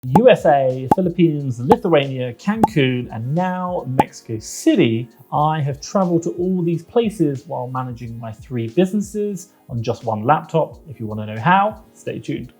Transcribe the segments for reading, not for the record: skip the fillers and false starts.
USA, Philippines, Lithuania, Cancun, and now Mexico City. I have traveled to all these places while managing my 3 businesses on just one laptop. If you want to know how, stay tuned.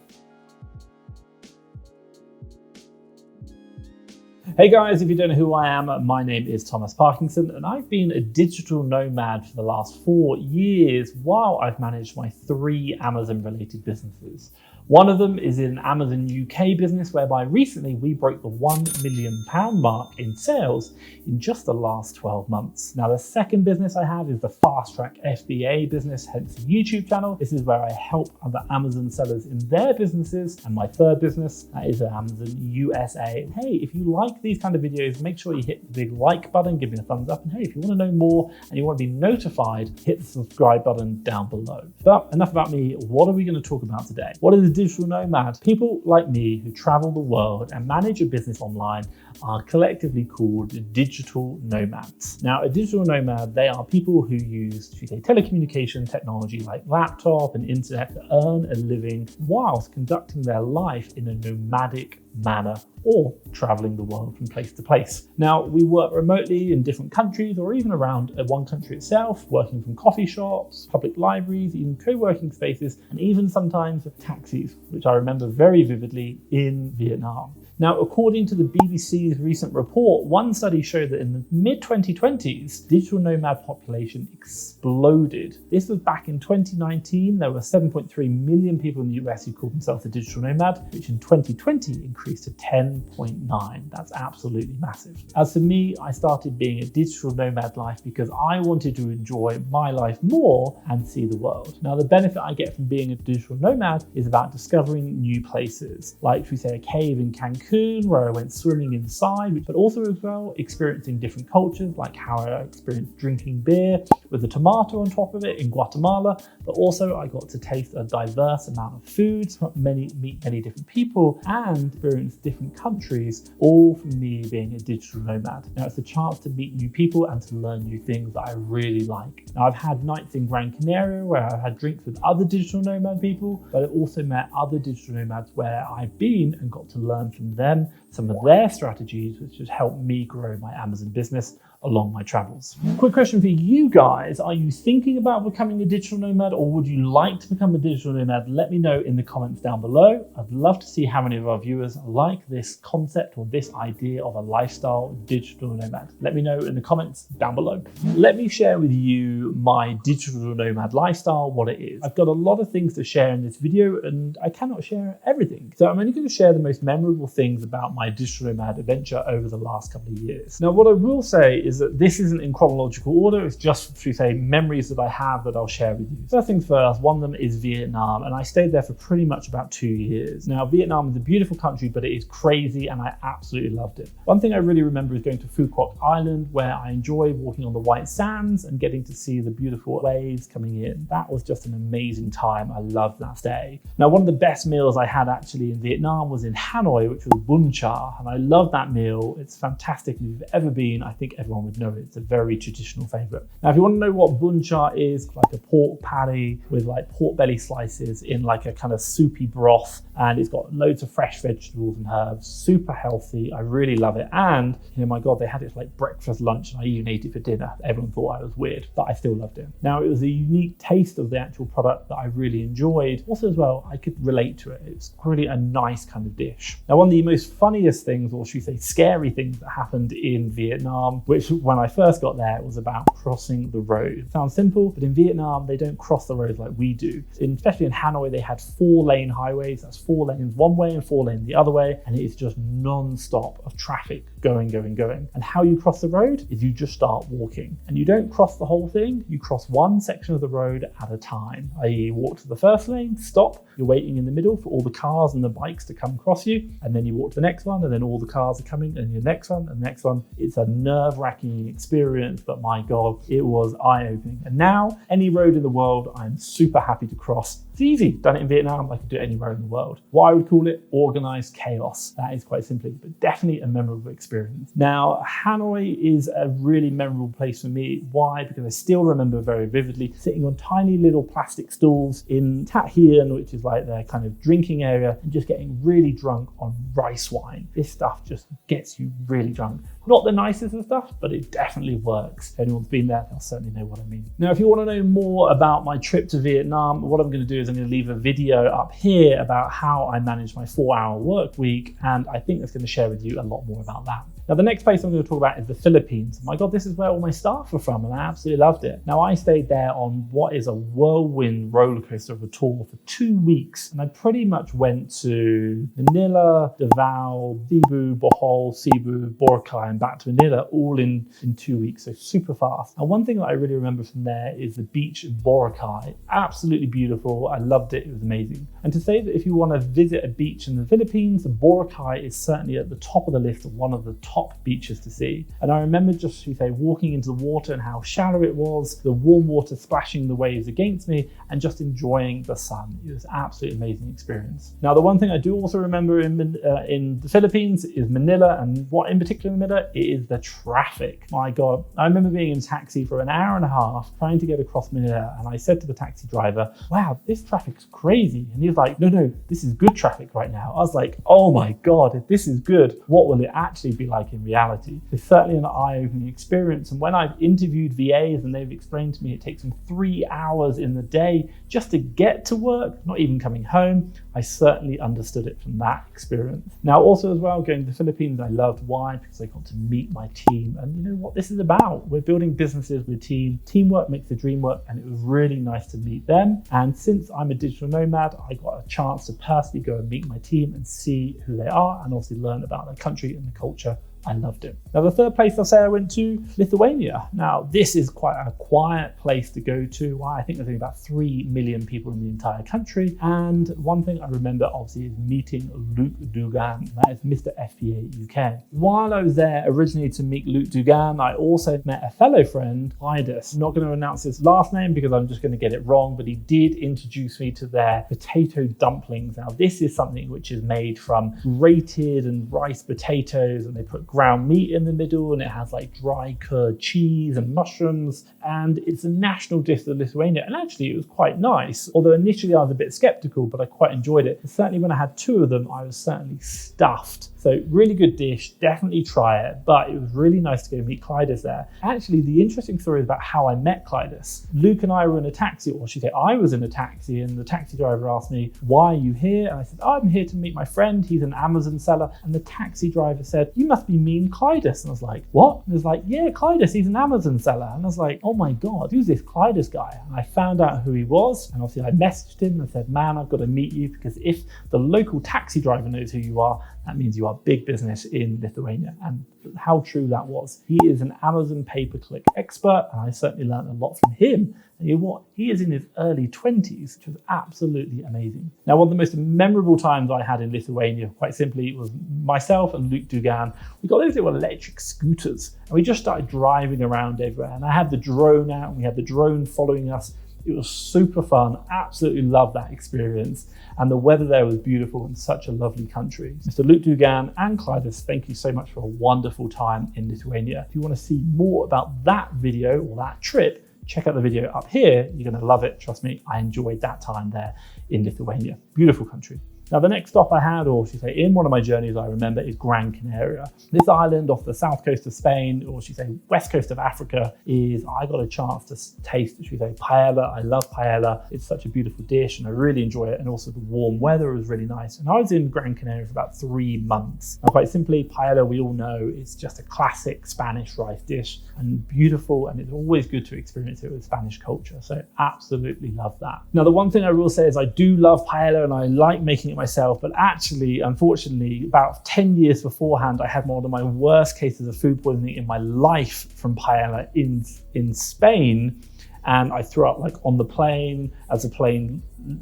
Hey guys, if you don't know who I am, my name is Thomas Parkinson and I've been a digital nomad for the last 4 years while I've managed my 3 Amazon related businesses. One of them is an Amazon UK business whereby recently we broke the £1 million mark in sales in just the last 12 months. Now the second business I have is the FastTrackFBA business, hence the YouTube channel. This is where I help other Amazon sellers in their businesses. And my third business is Amazon USA. Hey, if you like these kind of videos, make sure you hit the big like button, give me a thumbs up. And hey, if you want to know more and you want to be notified, hit the subscribe button down below. But enough about me. What are we going to talk about today? What is a digital nomad? People like me who travel the world and manage a business online are collectively called digital nomads. Now, a digital nomad, they are people who use, should we say, telecommunication technology like laptop and internet to earn a living whilst conducting their life in a nomadic manner or traveling the world from place to place. Now, we work remotely in different countries or even around one country itself, working from coffee shops, public libraries, even co-working spaces, and even sometimes taxis, which I remember very vividly in Vietnam. Now, according to the BBC's recent report, one study showed that in the mid-2020s, digital nomad population exploded. This was back in 2019. There were 7.3 million people in the US who called themselves a digital nomad, which in 2020 increased to 10.9. That's absolutely massive. As for me, I started being a digital nomad life because I wanted to enjoy my life more and see the world. Now, the benefit I get from being a digital nomad is about discovering new places, like, should we say, a cave in Cancun, where I went swimming inside, but also as well experiencing different cultures, like how I experienced drinking beer with a tomato on top of it in Guatemala, but also I got to taste a diverse amount of foods, meet many different people, and experience different countries, all from me being a digital nomad. Now, it's a chance to meet new people and to learn new things that I really like. Now, I've had nights in Gran Canaria where I've had drinks with other digital nomad people, but I've also met other digital nomads where I've been and got to learn from them some of their strategies, which has helped me grow my Amazon business along my travels. Quick question for you guys. Are you thinking about becoming a digital nomad, or would you like to become a digital nomad? Let me know in the comments down below. I'd love to see how many of our viewers like this concept or this idea of a lifestyle digital nomad. Let me know in the comments down below. Let me share with you my digital nomad lifestyle, what it is. I've got a lot of things to share in this video and I cannot share everything. So I'm only going to share the most memorable things about my digital nomad adventure over the last couple of years. Now, what I will say is that this isn't in chronological order. It's just, should we say, memories that I have that I'll share with you. First things first, one of them is Vietnam, and I stayed there for pretty much about 2 years. Now, Vietnam is a beautiful country, but it is crazy, and I absolutely loved it. One thing I really remember is going to Phu Quoc Island, where I enjoyed walking on the white sands and getting to see the beautiful waves coming in. That was just an amazing time. I loved that stay. Now, one of the best meals I had actually in Vietnam was in Hanoi, which was bun cha, and I loved that meal. It's fantastic. If you've ever been, I think everyone would know it. It's a very traditional favorite. Now, if you want to know what bun cha is, like a pork patty with like pork belly slices in like a kind of soupy broth, and it's got loads of fresh vegetables and herbs, super healthy. I really love it. And, you know, my God, they had it for like breakfast, lunch, and I even ate it for dinner. Everyone thought I was weird, but I still loved it. Now, it was a unique taste of the actual product that I really enjoyed. Also as well, I could relate to it. It's really a nice kind of dish. Now, one of the most funniest things, or should we say scary things that happened in Vietnam, which when I first got there, it was about crossing the road. It sounds simple, but in Vietnam, they don't cross the roads like we do. Especially in Hanoi, they had 4-lane highways. That's 4 lanes one way and 4 lanes the other way. And it is just non-stop of traffic going. And how you cross the road is you just start walking. And you don't cross the whole thing. You cross one section of the road at a time. I.e., walk to the first lane, stop. You're waiting in the middle for all the cars and the bikes to come across you. And then you walk to the next one, and then all the cars are coming, and your next one, and the next one. It's a nerve-wracking experience, but my God, it was eye-opening. And now, any road in the world, I'm super happy to cross. It's easy. Done it in Vietnam, I could do it anywhere in the world. What I would call it, organized chaos. That is quite simply, but definitely a memorable experience. Now, Hanoi is a really memorable place for me. Why? Because I still remember very vividly sitting on tiny little plastic stools in Tat Hien, which is like their kind of drinking area, and just getting really drunk on rice wine. This stuff just gets you really drunk. Not the nicest of stuff, but it definitely works. If anyone's been there, they'll certainly know what I mean. Now, if you want to know more about my trip to Vietnam, what I'm going to do is I'm going to leave a video up here about how I manage my 4-hour work week, and I think that's going to share with you a lot more about that. Now, the next place I'm going to talk about is the Philippines. My God, this is where all my staff are from, and I absolutely loved it. Now, I stayed there on what is a whirlwind roller coaster of a tour for 2 weeks, and I pretty much went to Manila, Davao, Cebu, Bohol, Cebu, Boracay, and back to Manila all in 2 weeks, so super fast. And one thing that I really remember from there is the beach in Boracay. Absolutely beautiful. I loved it. It was amazing. And to say that if you want to visit a beach in the Philippines, Boracay is certainly at the top of the list of one of the top beaches to see. And I remember just, walking into the water and how shallow it was, the warm water splashing the waves against me, and just enjoying the sun. It was an absolutely amazing experience. Now, the one thing I do also remember in the Philippines is Manila, and what in particular in Manila, it is the traffic. My God, I remember being in a taxi for an hour and a half trying to get across Manila, and I said to the taxi driver, wow, this traffic's crazy. And he was like, no, this is good traffic right now. I was like, oh my God, if this is good, what will it actually be like in reality? It's certainly an eye-opening experience. And when I've interviewed VAs and they've explained to me it takes them 3 hours in the day just to get to work, not even coming home, I certainly understood it from that experience. Now, also as well, going to the Philippines, I loved. Why? Because I got to meet my team. And you know what this is about? We're building businesses with team. Teamwork makes the dream work, and it was really nice to meet them. And since I'm a digital nomad, I got a chance to personally go and meet my team and see who they are, and also learn about their country and the culture. I loved it. Now, the third place I'll say I went to, Lithuania. Now, this is quite a quiet place to go to. Why? I think there's only about 3 million people in the entire country. And one thing I remember, obviously, is meeting Luke Dugan. That is Mr. FBA UK. While I was there originally to meet Luke Dugan, I also met a fellow friend, Clydes. I'm not going to announce his last name because I'm just going to get it wrong, but he did introduce me to their potato dumplings. Now, this is something which is made from grated and rice potatoes, and they put ground meat in the middle, and it has like dry curd cheese and mushrooms, and it's a national dish of Lithuania. And actually it was quite nice, although initially I was a bit skeptical, but I quite enjoyed it. And certainly when I had 2 of them, I was certainly stuffed. So really good dish, definitely try it. But it was really nice to go meet Clydes there. Actually, the interesting story is about how I met Clydes. Luke and I were in a taxi, or should I say I was in a taxi, and the taxi driver asked me, why are you here? And I said, I'm here to meet my friend. He's an Amazon seller. And the taxi driver said, you must be mean Clydes. And I was like, what? And he was like, yeah, Clydes, he's an Amazon seller. And I was like, oh my God, who's this Clydes guy? And I found out who he was. And obviously I messaged him and said, man, I've got to meet you, because if the local taxi driver knows who you are, that means you are big business in Lithuania. And how true that was. He is an Amazon pay-per-click expert, and I certainly learned a lot from him. And you know what? He is in his early 20s, which was absolutely amazing. Now, one of the most memorable times I had in Lithuania, quite simply, was myself and Luke Dugan. We got those little electric scooters, and we just started driving around everywhere. And I had the drone out, and we had the drone following us. It was super fun. Absolutely loved that experience. And the weather there was beautiful, and such a lovely country. Mr. Luke Dugan and Clydes, thank you so much for a wonderful time in Lithuania. If you want to see more about that video or that trip, check out the video up here. You're going to love it. Trust me, I enjoyed that time there in Lithuania. Beautiful country. Now, the next stop I had, or should I say in one of my journeys I remember, is Gran Canaria. This island off the south coast of Spain, or should I say west coast of Africa, is, I got a chance to taste, should we say, paella. I love paella. It's such a beautiful dish and I really enjoy it. And also the warm weather was really nice. And I was in Gran Canaria for about 3 months. Now, quite simply, paella, we all know, is just a classic Spanish rice dish, and beautiful. And it's always good to experience it with Spanish culture. So absolutely love that. Now, the one thing I will say is I do love paella and I like making it myself, but actually, unfortunately, about 10 years beforehand, I had one of my worst cases of food poisoning in my life from paella in Spain. And I threw up like on the plane as the plane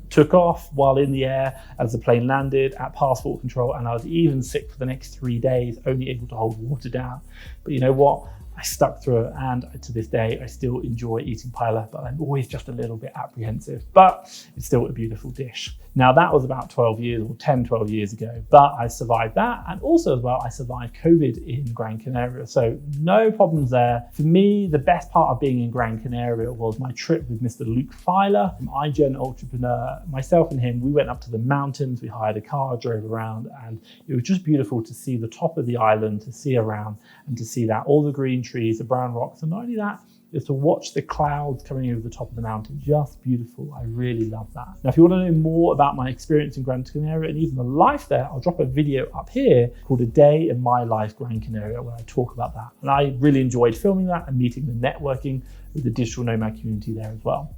took off while in the air as the plane landed at passport control, and I was even sick for the next 3 days, only able to hold water down. But you know what? I stuck through it, and to this day, I still enjoy eating paella, but I'm always just a little bit apprehensive, but it's still a beautiful dish. Now that was about 12 years or 10, 12 years ago, but I survived that. And also as well, I survived COVID in Gran Canaria. So no problems there. For me, the best part of being in Gran Canaria was my trip with Mr. Luke Filer, an iGen entrepreneur. Myself and him, we went up to the mountains, we hired a car, drove around, and it was just beautiful to see the top of the island, to see around and to see that, all the green trees, the brown rocks, and not only that, is to watch the clouds coming over the top of the mountain. Just beautiful. I really love that. Now, if you want to know more about my experience in Gran Canaria and even the life there, I'll drop a video up here called A Day in My Life Gran Canaria, where I talk about that. And I really enjoyed filming that and meeting the networking with the digital nomad community there as well.